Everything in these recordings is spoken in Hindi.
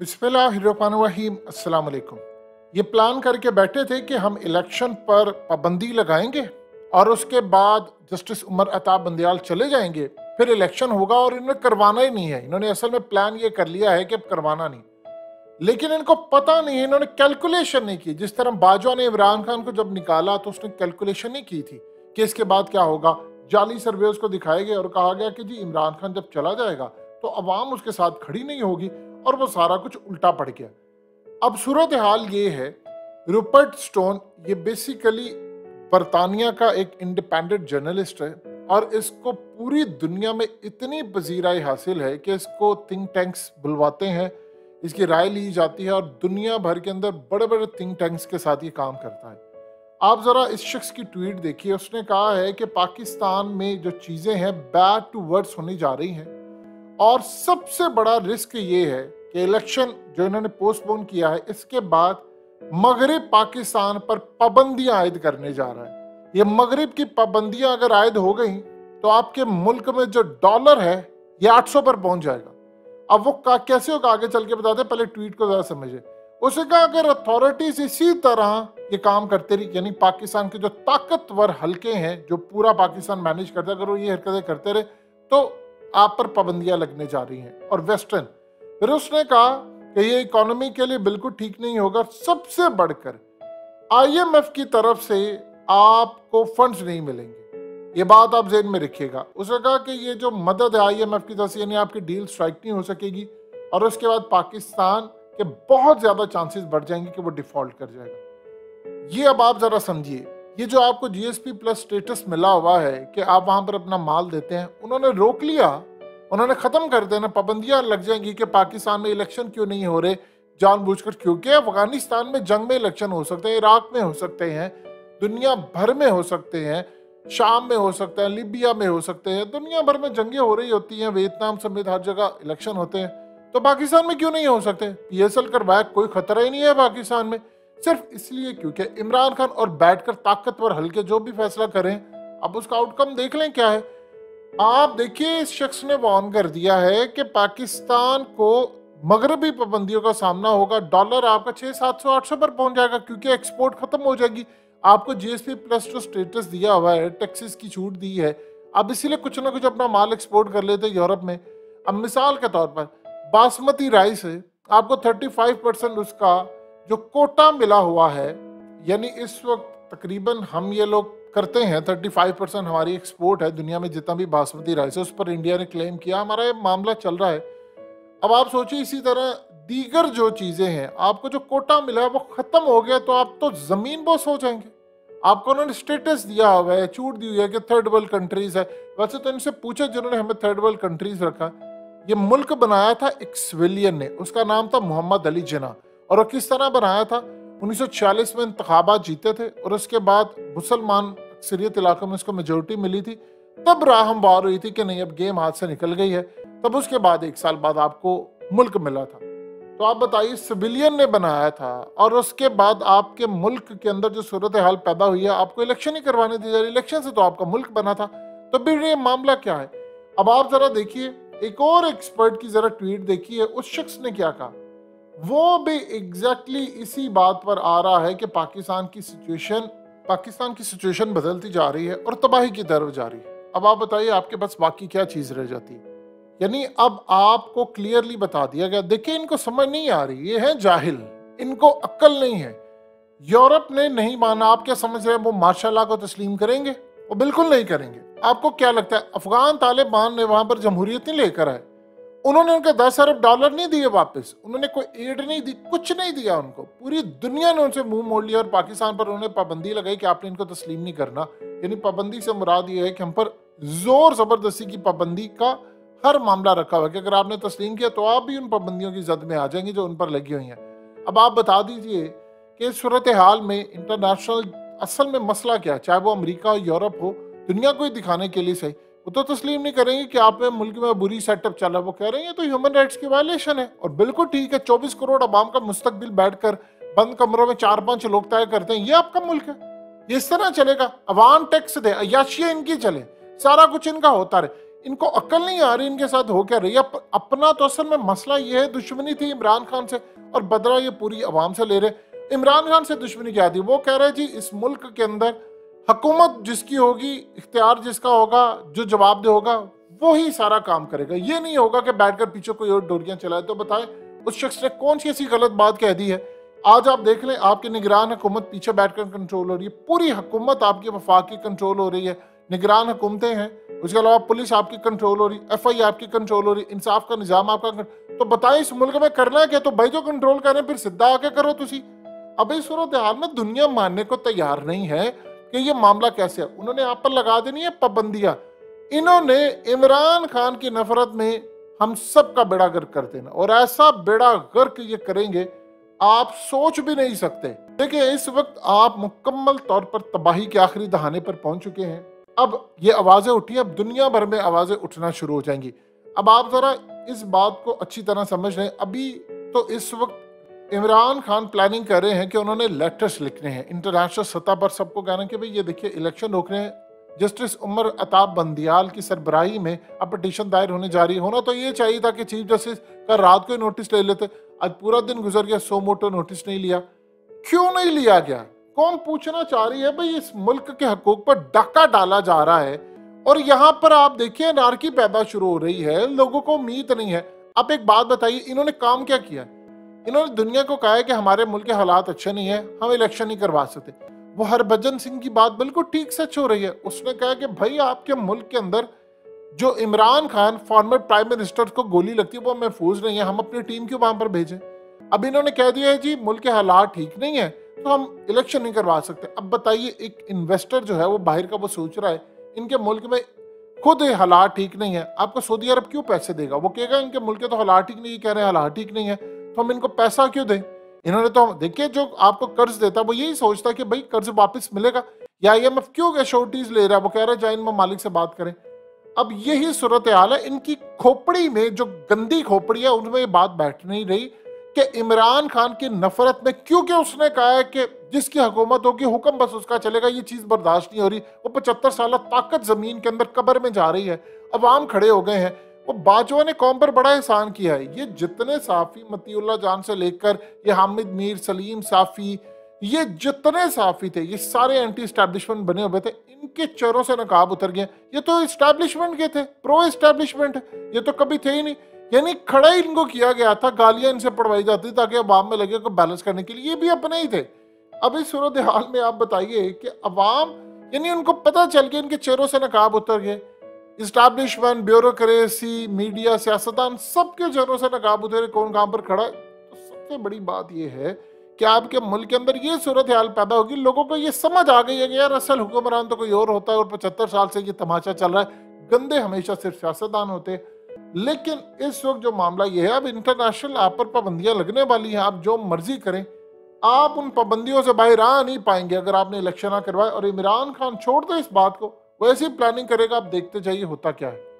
बिस्मिल्लाहिर्रहमानिर्रहीम अस्सलाम वालेकुम। ये प्लान करके बैठे थे कि हम इलेक्शन पर पाबंदी लगाएंगे और उसके बाद जस्टिस उमर अता बंदयाल चले जाएंगे, फिर इलेक्शन होगा और इन्हें करवाना ही नहीं है। इन्होंने असल में प्लान ये कर लिया है कि अब करवाना नहीं, लेकिन इनको पता नहीं है, इन्होंने कैलकुलेशन नहीं की। जिस तरह बाजवा ने इमरान खान को जब निकाला तो उसने कैलकुलेशन नहीं की थी कि इसके बाद क्या होगा। जाली सर्वे उसको दिखाए गए और कहा गया कि जी इमरान खान जब चला जाएगा तो अवाम उसके साथ खड़ी नहीं होगी, और वो सारा कुछ उल्टा पड़ गया। अब सूरत हाल ये है, रूपर्ट स्टोन ये बेसिकली बरतानिया का एक इंडिपेंडेंट जर्नलिस्ट है और इसको पूरी दुनिया में इतनी पजीराई हासिल है कि इसको थिंक टैंक्स बुलवाते हैं, इसकी राय ली जाती है और दुनिया भर के अंदर बड़े बड़े थिंक टैंक्स के साथ ये काम करता है। आप जरा इस शख्स की ट्वीट देखिए। उसने कहा है कि पाकिस्तान में जो चीजें हैं बैड टू वर्ड्स होने जा रही हैं और सबसे बड़ा रिस्क ये है कि इलेक्शन जो इन्होंने पोस्टपोन किया है, इसके बाद मगरिब पाकिस्तान पर पाबंदियां आयद करने जा रहा है। ये मगरिब की पाबंदियां अगर आयद हो गई तो आपके मुल्क में जो डॉलर है ये 800 पर पहुंच जाएगा। अब वो कैसे होगा आगे चल के बताते, पहले ट्वीट को जरा समझे। उसे कहा अगर अथॉरिटीज इसी तरह ये काम करते रही, यानी पाकिस्तान के जो ताकतवर हलके हैं जो पूरा पाकिस्तान मैनेज करते, अगर वो ये हरकतें करते रहे तो आप पर पाबंदियां लगने जा रही हैं। और वेस्टर्न, फिर उसने कहा कि ये इकोनॉमी के लिए बिल्कुल ठीक नहीं होगा। सबसे बढ़कर आईएमएफ की तरफ से आपको फंड्स नहीं मिलेंगे, ये बात आप जेहन में रखिएगा। उसने कहा कि ये जो मदद है आईएमएफ की तरफ से, यानी आपकी डील स्ट्राइक नहीं हो सकेगी और उसके बाद पाकिस्तान के बहुत ज्यादा चांसेस बढ़ जाएंगे कि वो डिफॉल्ट कर जाएगा। ये अब आप जरा समझिए, ये जो आपको जीएसपी प्लस स्टेटस मिला हुआ है कि आप वहां पर अपना माल देते हैं, उन्होंने रोक लिया, उन्होंने खत्म कर देना, पाबंदियां लग जाएंगी कि पाकिस्तान में इलेक्शन क्यों नहीं हो रहे जानबूझकर, क्योंकि अफगानिस्तान में जंग में इलेक्शन हो सकते हैं, इराक में हो सकते हैं, दुनिया भर में हो सकते हैं, शाम में हो सकता है, लीबिया में हो सकते हैं, दुनिया भर में जंगें हो रही होती हैं, वियतनाम समेत हर जगह इलेक्शन होते हैं, तो पाकिस्तान में क्यों नहीं हो सकते। पीएसएल करवाया, कोई खतरा ही नहीं है पाकिस्तान में, सिर्फ इसलिए क्योंकि इमरान खान और बैठकर ताकतवर हल्के जो भी फैसला करें, अब उसका आउटकम देख लें क्या है। आप देखिए, इस शख्स ने वार्न कर दिया है कि पाकिस्तान को मगरबी पाबंदियों का सामना होगा, डॉलर आपका 600-700-800 पर पहुंच जाएगा क्योंकि एक्सपोर्ट खत्म हो जाएगी। आपको जीएसपी प्लस जो स्टेटस दिया हुआ है, टैक्सेस की छूट दी है, अब इसीलिए कुछ ना कुछ अपना माल एक्सपोर्ट कर लेते हैं यूरोप में। अब मिसाल के तौर पर बासमती राइस है, आपको 35% उसका जो कोटा मिला हुआ है, यानी इस वक्त तकरीबन हम ये लोग करते हैं 35% हमारी एक्सपोर्ट है दुनिया में, जितना भी बासमती राइस है उस पर इंडिया ने क्लेम किया, हमारा ये मामला चल रहा है। अब आप सोचिए इसी तरह दीगर जो चीजें हैं, आपको जो कोटा मिला है वो खत्म हो गया तो आप तो जमीन बोस हो जाएंगे। आपको उन्होंने स्टेटस दिया हुआ है, छूट दी हुई है कि थर्ड वर्ल्ड कंट्रीज है। वैसे तो इनसे पूछे जिन्होंने हमें थर्ड वर्ल्ड कंट्रीज रखा, ये मुल्क बनाया था एक सिविलियन ने, उसका नाम था मोहम्मद अली जिन्ना। और वो किस तरह बनाया था, 1946 में इंतखाबात जीते थे और उसके बाद मुसलमान अक्सरियत इलाकों में उसको मेजोरिटी मिली थी, तब राह हमवार हुई थी कि नहीं अब गेम हाथ से निकल गई है, तब उसके बाद 1 साल बाद आपको मुल्क मिला था। तो आप बताइए, सिविलियन ने बनाया था और उसके बाद आपके मुल्क के अंदर जो सूरत हाल पैदा हुई है, आपको इलेक्शन ही करवाने दी जा रही, इलेक्शन से तो आपका मुल्क बना था, तो फिर ये मामला क्या है। अब आप जरा देखिए, एक और एक्सपर्ट की जरा ट्वीट देखिए, उस शख्स ने क्या कहा। वो भी एग्जैक्टली इसी बात पर आ रहा है कि पाकिस्तान की सिचुएशन बदलती जा रही है और तबाही की तरफ जा रही है। अब आप बताइए आपके पास बाकी क्या चीज रह जाती है। यानी अब आपको क्लियरली बता दिया गया। देखिए, इनको समझ नहीं आ रही, ये है जाहिल, इनको अक्ल नहीं है। यूरोप ने नहीं माना, आप क्या समझ रहे हैं वो मार्शल को तस्लीम करेंगे? वो बिल्कुल नहीं करेंगे। आपको क्या लगता है अफगान तालिबान ने वहां पर जमहूरियत नहीं लेकर आए, उन्होंने उनके 10 अरब डॉलर नहीं दिए वापस, उन्होंने कोई एड नहीं दी, कुछ नहीं दिया उनको, पूरी दुनिया ने उनसे मुंह मोड़ लिया और पाकिस्तान पर उन्होंने पाबंदी लगाई कि आपने इनको तस्लीम नहीं करना। यानी पाबंदी से मुराद ये है कि हम पर जोर जबरदस्ती की पाबंदी का हर मामला रखा हुआ है कि अगर आपने तस्लीम किया तो आप भी उन पाबंदियों की जद में आ जाएंगे जो उन पर लगी हुई हैं। अब आप बता दीजिए कि सूरत हाल में इंटरनेशनल असल में मसला क्या है, चाहे वो अमेरिका हो यूरोप हो, दुनिया को ही दिखाने के लिए सही, वो तो तस्लीम नहीं करेंगे कि आप में मुल्क में बुरी सेटअप चला। वो कह रहे हैं तो ह्यूमन राइट्स की वायलेशन है, और बिल्कुल ठीक है, 24 करोड़ अवाम का मुस्तकबिल बैठकर बंद कमरों में 4-5 लोग तय करते हैं, ये आपका मुल्क है, ये इस तरह चलेगा? अवाम टैक्स दे, अयाशियां इनकी चले, सारा कुछ इनका होता रहे। इनको अक्ल नहीं आ रही इनके साथ हो क्या रही है। अपना तो असल में मसला ये है, दुश्मनी थी इमरान खान से और बदला ये पूरी आवाम से ले रहे। इमरान खान से दुश्मनी क्या थी, वो कह रहे जी इस मुल्क के अंदर हुकूमत जिसकी होगी, इख्तियार जिसका होगा, जो जवाबदेह होगा वो ही सारा काम करेगा। ये नहीं होगा कि बैठकर पीछे कोई और डोरियां चलाए। तो बताएं उस शख्स ने कौन सी ऐसी गलत बात कह दी है। आज आप देख लें, आपकी निगरान हुकूमत पीछे बैठकर कंट्रोल हो रही है, पूरी हुकूमत आपकी वफाक की कंट्रोल हो रही है, निगरान हुकूमतें हैं, उसके अलावा पुलिस आपकी कंट्रोल हो रही, FI आपकी कंट्रोल हो रही, इंसाफ का निजाम आपका। तो बताएं इस मुल्क में करना है क्या। तो भाई जो कंट्रोल करें फिर सीधा आके करो तुसी। अब इस सूरत हाल में दुनिया मानने को तैयार नहीं है कि ये मामला कैसे है। उन्होंने आप पर लगा देनी है पाबंदियां। इन्होंने इमरान खान की नफरत में हम सब का बेड़ा गर्क कर देना, और ऐसा बेड़ा गर्क ये करेंगे आप सोच भी नहीं सकते। देखिए इस वक्त आप मुकम्मल तौर पर तबाही के आखिरी दहाने पर पहुंच चुके हैं। अब ये आवाजें उठी, अब दुनिया भर में आवाजें उठना शुरू हो जाएंगी। अब आप जरा इस बात को अच्छी तरह समझ लें। अभी तो इस वक्त इमरान खान प्लानिंग कर रहे हैं कि उन्होंने लेटर्स लिखने हैं इंटरनेशनल सतह पर, सबको कहना कि भाई ये देखिए इलेक्शन रोक रहे हैं। जस्टिस उमर अताब बंदियाल की सरबराही में अब पिटीशन दायर होने जा रही है। होना तो ये चाहिए था कि चीफ जस्टिस का रात को ही नोटिस ले लेते। आज पूरा दिन गुजर गया, सो मोटो नोटिस नहीं लिया। क्यों नहीं लिया गया? कौन पूछना चाह रही है भाई। इस मुल्क के हकूक पर डाका डाला जा रहा है और यहाँ पर आप देखिए नारकी पैदा शुरू हो रही है, लोगों को उम्मीद नहीं है। आप एक बात बताइए, इन्होंने काम क्या किया? इन्होंने दुनिया को कहा है कि हमारे मुल्क के हालात अच्छे नहीं है, हम इलेक्शन नहीं करवा सकते। वो हरभजन सिंह की बात बिल्कुल ठीक सच हो रही है। उसने कहा कि भाई आपके मुल्क के अंदर जो Imran Khan former prime minister को गोली लगती है वो महफूज नहीं है, हम अपनी टीम क्यों वहां पर भेजें। अब इन्होंने कह दिया है जी मुल्क के हालात ठीक नहीं है तो हम इलेक्शन नहीं करवा सकते। अब बताइए एक इन्वेस्टर जो है वो बाहर का वो सोच रहा है इनके मुल्क में खुद हालात ठीक नहीं है, आपको सऊदी अरब क्यों पैसे देगा? वो कहेगा इनके मुल्क के तो हालात ठीक नहीं, कह रहे हैं हालात ठीक नहीं है तो हम इनको पैसा क्यों दें। इन्होंने तो देखिए जो आपको कर्ज देता वो यही सोचता है कि भाई कर्ज वापस मिलेगा, या IMF क्यों एश्योरिटीज ले रहा है, वो कह रहा है जाए इन ममालिक से बात करें। अब यही सूरत हाल है इनकी खोपड़ी में, जो गंदी खोपड़ी है उनमें ये बात बैठ नहीं रही कि इमरान खान की नफरत में, क्योंकि उसने कहा है कि जिसकी हुकूमत होगी हुक्म बस उसका चलेगा, ये चीज बर्दाश्त नहीं हो रही। वो 75 साल ताकत जमीन के अंदर कब्र में जा रही है, अवाम खड़े हो गए हैं। वो बाजवा ने कौम पर बड़ा एहसान किया है। ये जितने साफी मतीउल्लाह जान से लेकर ये हामिद मीर, सलीम साफी, ये जितने साफी थे ये सारे एंटी एस्टैब्लिशमेंट बने हुए थे, इनके चेहरों से नकाब उतर गए। ये तो एस्टैब्लिशमेंट के थे, प्रो एस्टैब्लिशमेंट, ये तो कभी थे ही नहीं। यानी खड़ा ही इनको किया गया था, गालियां इनसे पढ़वाई जाती ताकि अवाम में लगे को बैलेंस करने के लिए, ये भी अपने ही थे। अब इस सूरत हाल में आप बताइए कि अवाम, यानी उनको पता चल गया, इनके चेहरों से नकाब उतर गए। इस्टेब्लिशमेंट, ब्यूरोक्रेसी, मीडिया, सियासतदान, सबके चेहरों से नकाब उतरे, कौन कहां पर खड़ा है। तो सबसे बड़ी बात यह है कि आपके मुल्क के अंदर ये सूरत हाल पैदा होगी, लोगों को ये समझ आ गई है कि यार असल हुक्मरान तो कोई और होता है और 75 साल से ये तमाशा चल रहा है, गंदे हमेशा सिर्फ सियासतदान होते। लेकिन इस वक्त जो मामला ये है, अब इंटरनेशनल आप पर पाबंदियां लगने वाली हैं, आप जो मर्जी करें, आप उन पाबंदियों से बाहर आ नहीं पाएंगे अगर आपने इलेक्शन ना करवाए। और इमरान खान छोड़ दो इस बात को, वैसी प्लानिंग करेगा, आप देखते जाइए होता क्या है।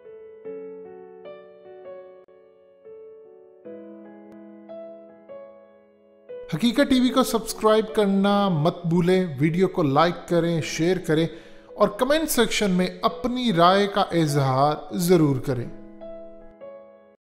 हकीकत टीवी को सब्सक्राइब करना मत भूलें, वीडियो को लाइक करें, शेयर करें और कमेंट सेक्शन में अपनी राय का इजहार जरूर करें।